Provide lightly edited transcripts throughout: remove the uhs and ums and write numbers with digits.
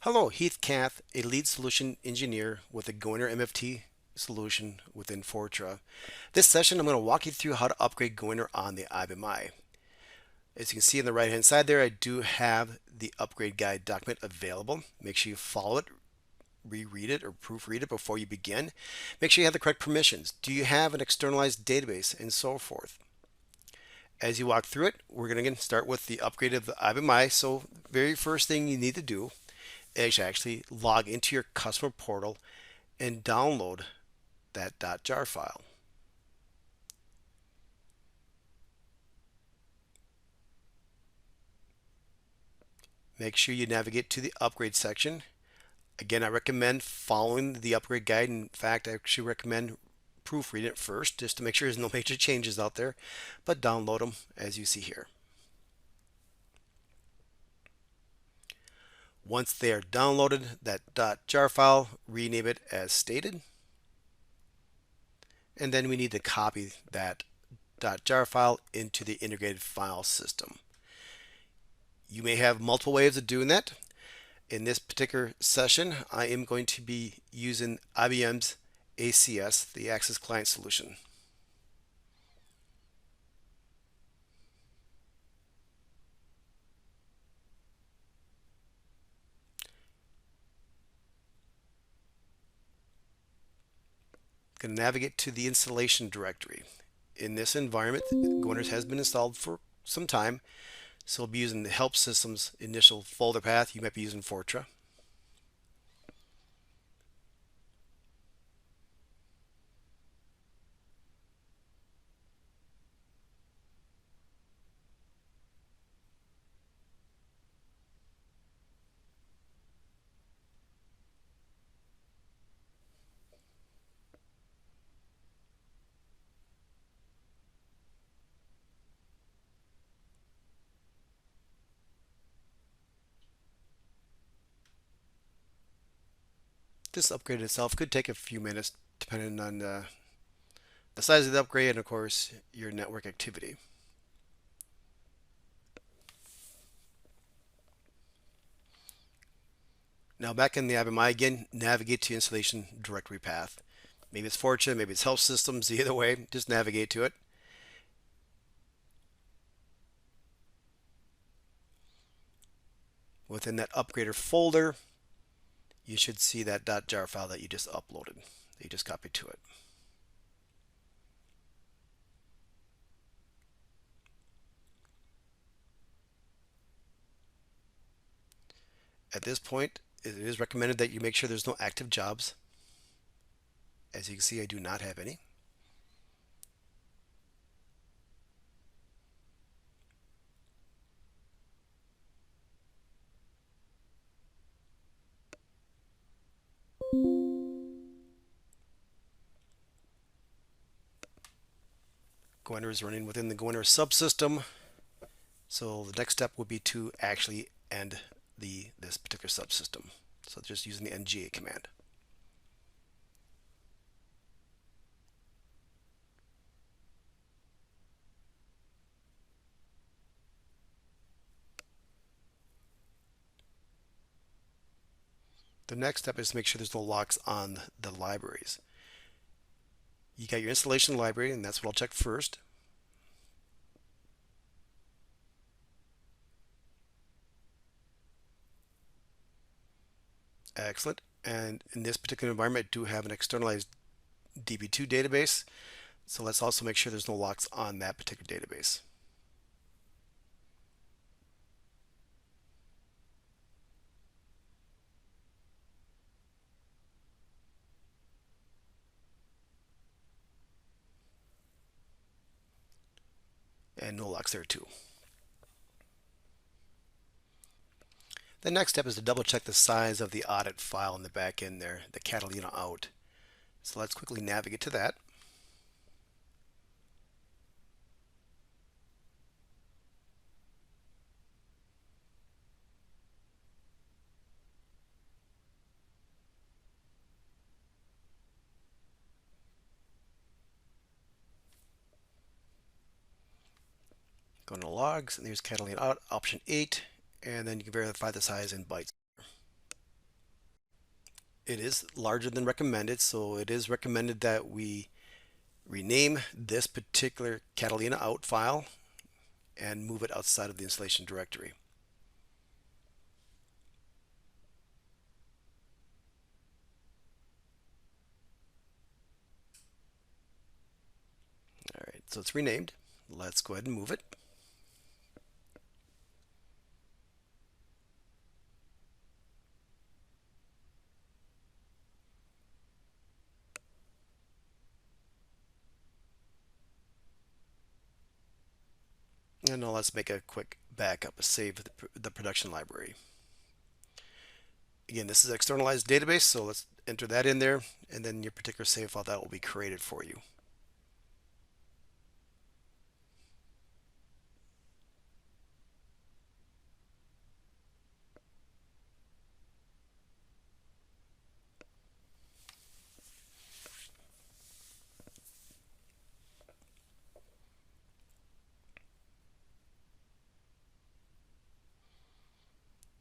Hello, Heath Cath, a lead solution engineer with a GoAnywhere MFT solution within Fortra. This session, I'm going to walk you through how to upgrade GoAnywhere on the IBM. As you can see on the right hand side there, I do have the upgrade guide document available. Make sure you follow it, reread it, or proofread it before you begin. Make sure you have the correct permissions. Do you have an externalized database and so forth? As you walk through it, we're going to start with the upgrade of the IBM. So, very first thing you need to do is actually log into your customer portal and download that .jar file. Make sure you navigate to the upgrade section. Again, I recommend following the upgrade guide. In fact, I actually recommend proofreading it first just to make sure there's no major changes out there, but download them as you see here. Once they are downloaded, that .jar file, rename it as stated. And then we need to copy that .jar file into the integrated file system. You may have multiple ways of doing that. In this particular session, I am going to be using IBM's ACS, the Access Client Solution. I'm going to navigate to the installation directory. In this environment, GoAnywhere has been installed for some time, so we'll be using the Help Systems initial folder path. You might be using Fortra. This upgrade itself could take a few minutes depending on the size of the upgrade and of course your network activity. Now back in the IBM again, navigate to installation directory path. Maybe it's Fortune, maybe it's Help Systems, either way, just navigate to it. Within that upgrader folder, you should see that .jar file that you just uploaded, that you just copied to it. At this point, it is recommended that you make sure there's no active jobs. As you can see, I do not have any. GoAnywhere is running within the GoAnywhere subsystem. So the next step would be to actually end this particular subsystem. So just using the nga command. The next step is to make sure there's no locks on the libraries. You got your installation library, and that's what I'll check first. Excellent. And in this particular environment, I do have an externalized DB2 database. So let's also make sure there's no locks on that particular database. And no locks there too. The next step is to double check the size of the audit file in the back end there, the Catalina out. So let's quickly navigate to that. Go into logs, and there's Catalina out, option 8, and then you can verify the size in bytes. it is larger than recommended, so it is recommended that we rename this particular Catalina out file and move it outside of the installation directory. All right, so it's renamed. Let's go ahead and move it. And now let's make a quick backup, a save of the production library. Again, this is an externalized database, so let's enter that in there, and then your particular save file that will be created for you.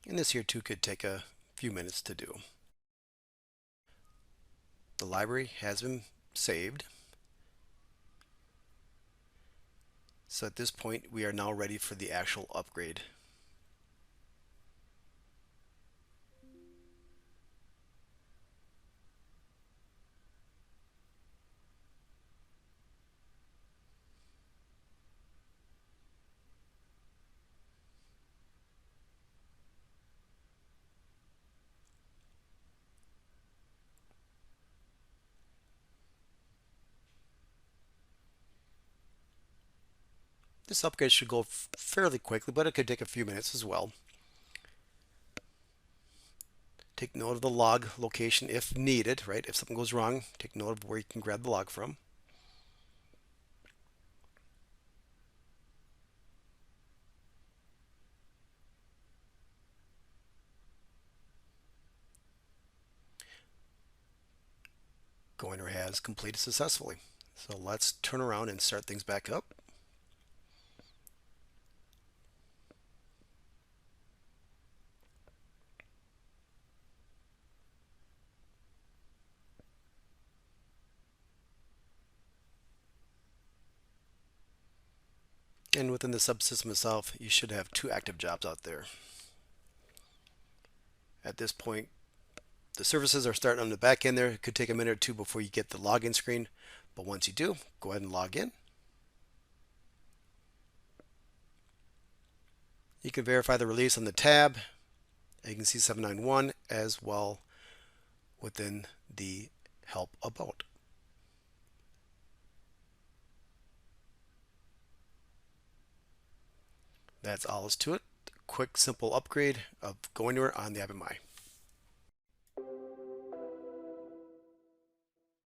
And this here too could take a few minutes to do. The library has been saved. So at this point, we are now ready for the actual upgrade. This upgrade should go fairly quickly, but it could take a few minutes as well. Take note of the log location if needed, right? If something goes wrong, take note of where you can grab the log from. GoAnywhere has completed successfully. So let's turn around and start things back up. And within the subsystem itself, you should have 2 active jobs out there. At this point, the services are starting on the back end there. It could take a minute or two before you get the login screen, but once you do, go ahead and log in. You can verify the release on the tab. You can see 791 as well within the help about. That's all is to it. Quick, simple upgrade of GoAnywhere on the IBM.